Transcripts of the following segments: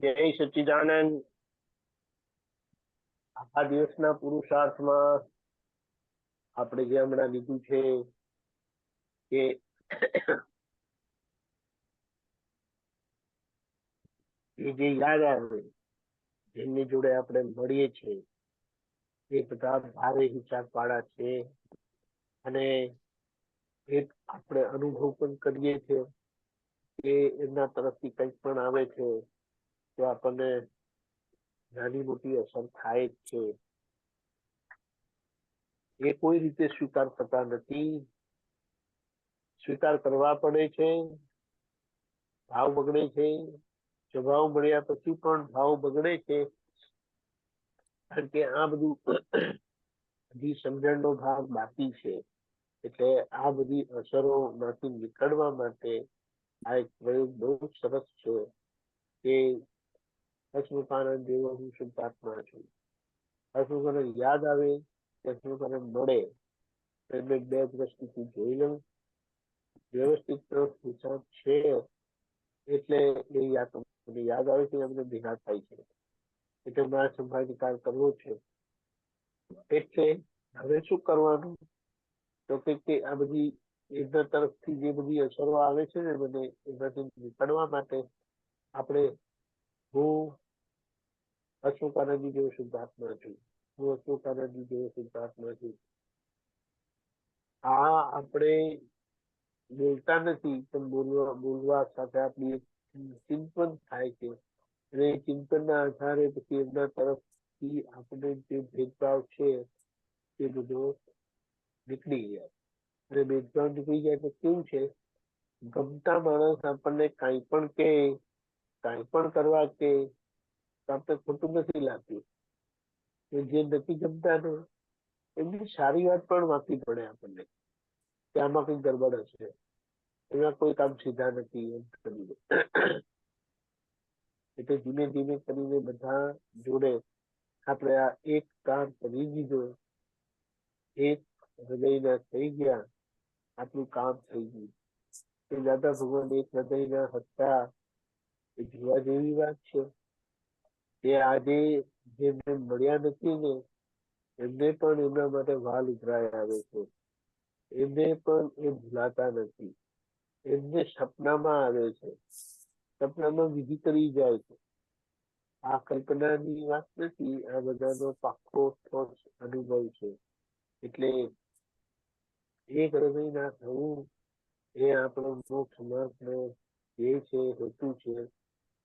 જય સચ્ચિદાનંદ. આ દિવસના પુરુષાર્થમાં આપણે જે હમણાં લીધું છે કે એ જે યાદ આવે, જેમની જોડે આપણે મળીએ છીએ એ બધા ભારે હિસાબ વાળા છે, અને એક આપણે અનુભવ પણ કરીએ છીએ કે એમના તરફથી કંઈક પણ આવે છે તો આપણને નાની મોટી અસર થાય જ છે. એ કોઈ રીતે સ્વીકાર થતા નથી. સ્વીકાર કરવા પડે છે, ભાવ બગડે છે. સ્વભાવ મળ્યા પછી પણ ભાવ બગડે છે, કારણ કે આ બધું હજી સમજણનો ભાગ બાકી છે. એટલે આ બધી અસરો માંથી નીકળવા માટે આ એક પ્રયોગ બહુ સરસ છે કે હસમુખાનંદ જેવો હું શુદ્ધાત્મા છું. હસમુખાનંદ યાદ આવે, હસમુખાનંદ મળે એટલે બે દ્રષ્ટિથી જોઈ લઉં, વ્યવસ્થિત હિસાબ છે એટલે એ યાદ આવે છે, અમને ભેગા થાય છે એટલે મારા સંભાળ નિકાલ કરવો છે. એટલે હવે શું કરવાનું? તો કે આ બધી એમના તરફથી જે બધી અસરો આવે છે ને મને એમાંથી નીકળવા માટે આપણે હું અશોકાનંદજી જેવો શુદ્ધાત્મા છું, હું અશોકાનંદજી જેવો શુદ્ધાત્મા છું. આ આપણે બોલતા નથી પણ બોલવા સાથે આપણી ચિંતન થાય છે, અને એ ચિંતનના આધારે પછી એમના તરફથી આપણે જે ભેદભાવ છે એ બધો નીકળી જાય. અને ભેદભાવ નીકળી જાય તો કેવું છે, ગમતા માણસ આપણને કાંઈ પણ કે, કાંઈ પણ કરવા કે આપણે ખોટું નથી લાગતું. જે નથી ગમતા ને એમની સારી વાત પણ વાંચવી પડે આપણને કે આમાં કઈ ગડબડ હશે, એમાં કોઈ કામ સીધા નથી એમ કરીને. એટલે ધીમે ધીમે કરીને બધા જોડે આપણે આ એક કામ કરી દીધો, એક હૃદયના થઈ ગયા, આટલું કામ થઈ ગયું. એ દાદા ભગવાન એક હૃદયના હતા એ જોવા જેવી વાત છે. તે આજે જેમને મળ્યા નથી ને એમને પણ એમના માટે વાલ ઉભરાય આવે છે. એમને પણ એ ભૂલાતા નથી. એમને સપનામાં આવે છે, સપનામાં વિધિ કરી જાય છે. આ કલ્પનાની વાત નથી, આ બધાનો પાક્કો અનુભવ છે. એટલે એક હૃદયના થવું એ આપણો મોક્ષ માર્ગનો ધ્યેય છે, હેતુ છે,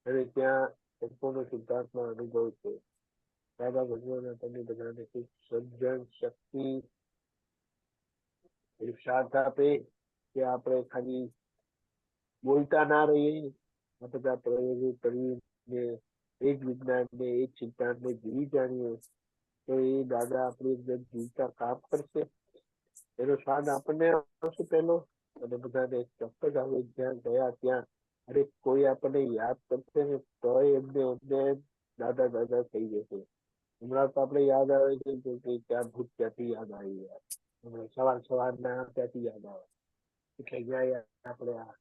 અને ત્યાં સંપૂર્ણ સિદ્ધાર્થમાં અનુભવ છે. દાદા ભગવાન આપણને બધાને ખૂબ સમજણ, શક્તિ, સાથ આપે કે આપણે ખાલી બોલતા ના રહીએ, આ બધા પ્રયોગો કરીને એ જ વિજ્ઞાનને, એ જ સિદ્ધાંતને જીવી જાણીએ તો એ દાદા આપણી અંદર જીવતા કામ કરશે. એનો સ્વાદ આપણને આવશે પહેલો, અને બધાને ચોક્કસ આવે જ્યાં ગયા ત્યાં. અરે કોઈ આપણને યાદ કરશે ને તો એમને દાદા દાદા થઈ જશે. હમણાં તો આપણે યાદ આવે છે કે ક્યાં ભૂત ક્યાંથી યાદ આવી ગયા, હમણાં સવારના ક્યાંથી યાદ આવે. એટલે અહીંયા આપણે આ